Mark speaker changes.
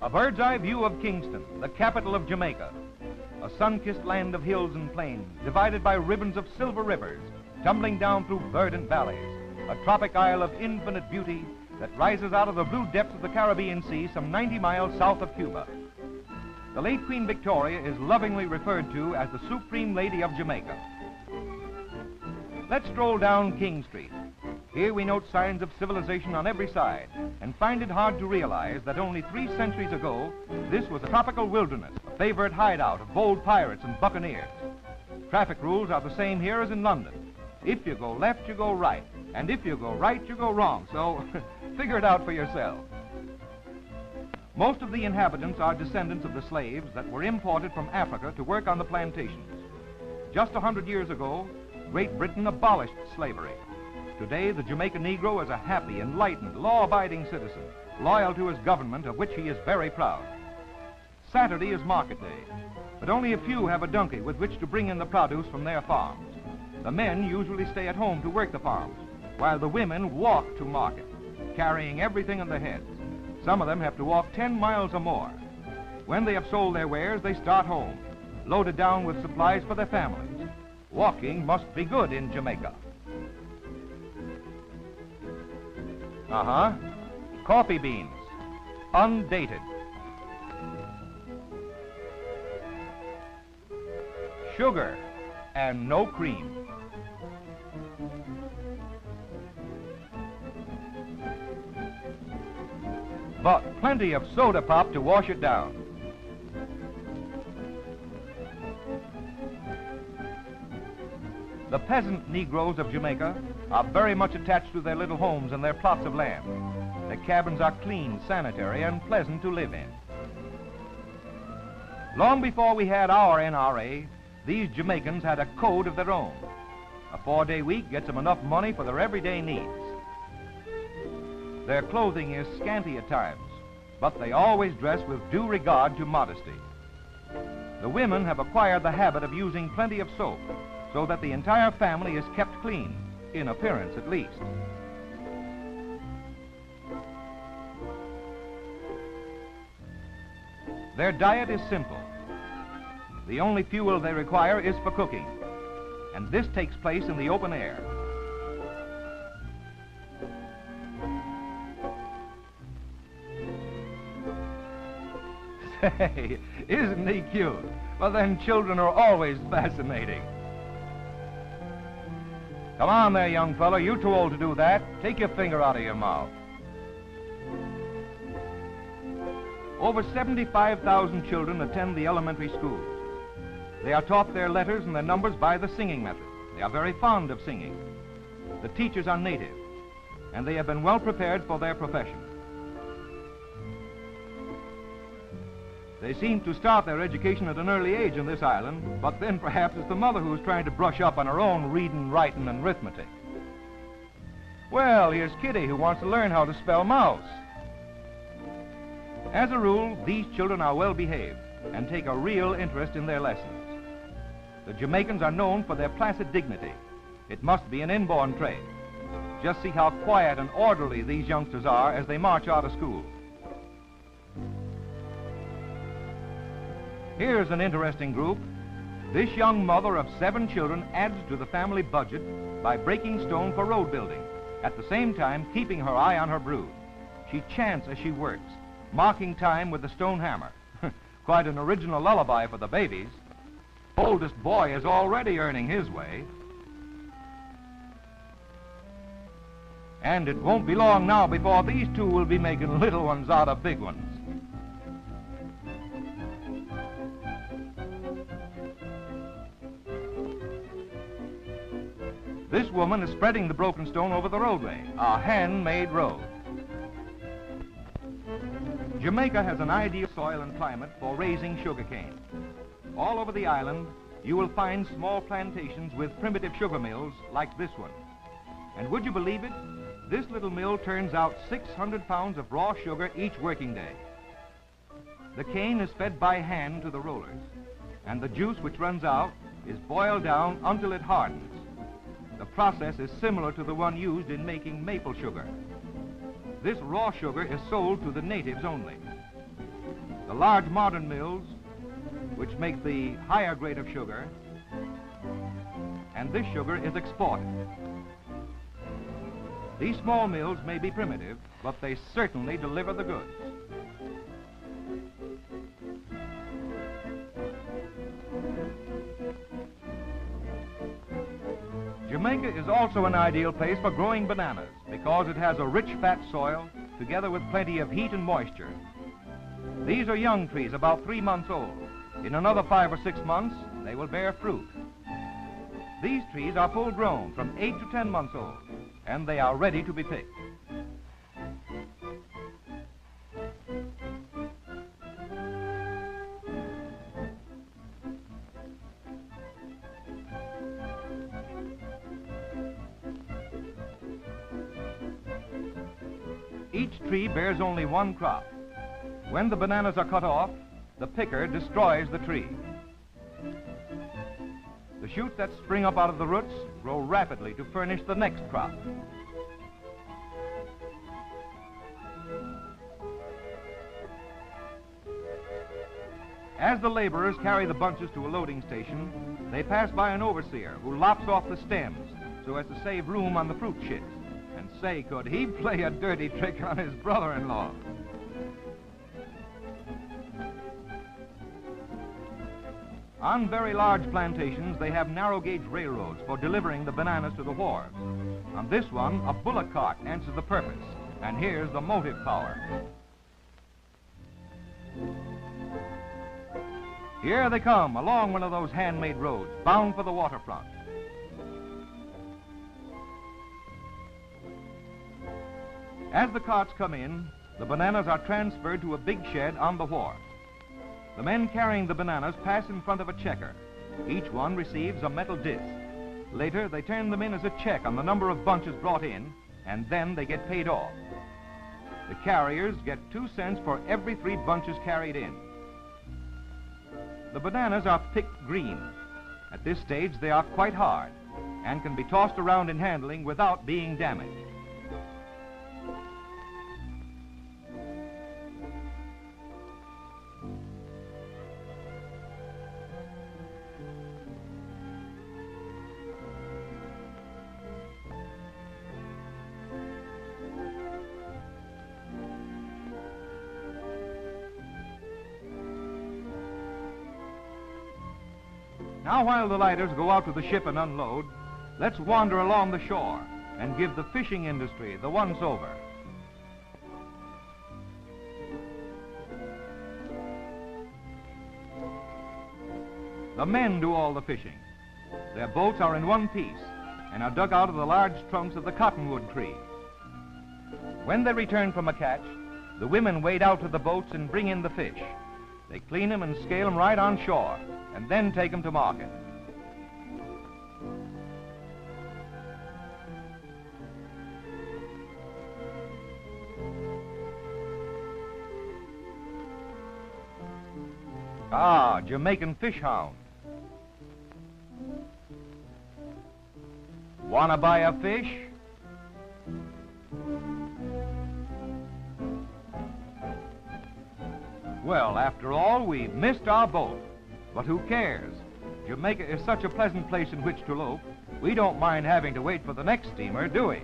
Speaker 1: A bird's eye view of Kingston, the capital of Jamaica. A sun-kissed land of hills and plains, divided by ribbons of silver rivers, tumbling down through verdant valleys. A tropic isle of infinite beauty that rises out of the blue depths of the Caribbean Sea some 90 miles south of Cuba. The late Queen Victoria is lovingly referred to as the Supreme Lady of Jamaica. Let's stroll down King Street. Here we note signs of civilization on every side and find it hard to realize that only 3 centuries ago, this was a tropical wilderness, a favorite hideout of bold pirates and buccaneers. Traffic rules are the same here as in London. If you go left, you go right. And if you go right, you go wrong. So figure it out for yourself. Most of the inhabitants are descendants of the slaves that were imported from Africa to work on the plantations. Just 100 years ago, Great Britain abolished slavery. Today, the Jamaica Negro is a happy, enlightened, law-abiding citizen, loyal to his government, of which he is very proud. Saturday is market day, but only a few have a donkey with which to bring in the produce from their farms. The men usually stay at home to work the farms, while the women walk to market, carrying everything on their heads. Some of them have to walk 10 miles or more. When they have sold their wares, they start home, loaded down with supplies for their families. Walking must be good in Jamaica. Coffee beans, undated. Sugar and no cream. But plenty of soda pop to wash it down. The peasant Negroes of Jamaica are very much attached to their little homes and their plots of land. Their cabins are clean, sanitary, and pleasant to live in. Long before we had our NRA, these Jamaicans had a code of their own. A 4-day week gets them enough money for their everyday needs. Their clothing is scanty at times, but they always dress with due regard to modesty. The women have acquired the habit of using plenty of soap, so that the entire family is kept clean, in appearance at least. Their diet is simple. The only fuel they require is for cooking, and this takes place in the open air. Say, isn't he cute? Well, then children are always fascinating. Come on there, young fella. You're too old to do that. Take your finger out of your mouth. Over 75,000 children attend the elementary schools. They are taught their letters and their numbers by the singing method. They are very fond of singing. The teachers are native, and they have been well prepared for their profession. They seem to start their education at an early age in this island, but then perhaps it's the mother who's trying to brush up on her own reading, writing, and arithmetic. Well, here's Kitty, who wants to learn how to spell mouse. As a rule, these children are well behaved and take a real interest in their lessons. The Jamaicans are known for their placid dignity. It must be an inborn trait. Just see how quiet and orderly these youngsters are as they march out of school. Here's an interesting group. This young mother of 7 children adds to the family budget by breaking stone for road building, at the same time keeping her eye on her brood. She chants as she works, marking time with the stone hammer. Quite an original lullaby for the babies. Oldest boy is already earning his way. And it won't be long now before these two will be making little ones out of big ones. This woman is spreading the broken stone over the roadway, a handmade road. Jamaica has an ideal soil and climate for raising sugarcane. All over the island, you will find small plantations with primitive sugar mills like this one. And would you believe it? This little mill turns out 600 pounds of raw sugar each working day. The cane is fed by hand to the rollers, and the juice which runs out is boiled down until it hardens. The process is similar to the one used in making maple sugar. This raw sugar is sold to the natives only. The large modern mills, which make the higher grade of sugar, and this sugar is exported. These small mills may be primitive, but they certainly deliver the goods. Jamaica is also an ideal place for growing bananas because it has a rich fat soil together with plenty of heat and moisture. These are young trees about 3 months old. In another 5 or 6 months, they will bear fruit. These trees are full grown from 8 to 10 months old, and they are ready to be picked. Each tree bears only one crop. When the bananas are cut off, the picker destroys the tree. The shoots that spring up out of the roots grow rapidly to furnish the next crop. As the laborers carry the bunches to a loading station, they pass by an overseer who lops off the stems so as to save room on the fruit shits. And say, could he play a dirty trick on his brother-in-law? On very large plantations, they have narrow-gauge railroads for delivering the bananas to the wharves. On this one, a bullock cart answers the purpose, and here's the motive power. Here they come, along one of those handmade roads, bound for the waterfront. As the carts come in, the bananas are transferred to a big shed on the wharf. The men carrying the bananas pass in front of a checker. Each one receives a metal disc. Later, they turn them in as a check on the number of bunches brought in, and then they get paid off. The carriers get 2 cents for every 3 bunches carried in. The bananas are picked green. At this stage, they are quite hard and can be tossed around in handling without being damaged. Now, while the lighters go out to the ship and unload, let's wander along the shore and give the fishing industry the once-over. The men do all the fishing. Their boats are in one piece and are dug out of the large trunks of the cottonwood tree. When they return from a catch, the women wade out to the boats and bring in the fish. They clean them and scale them right on shore, and then take them to market. Ah, Jamaican fish hound. Wanna buy a fish? Well, after all, we've missed our boat. But who cares? Jamaica is such a pleasant place in which to loaf, we don't mind having to wait for the next steamer, do we?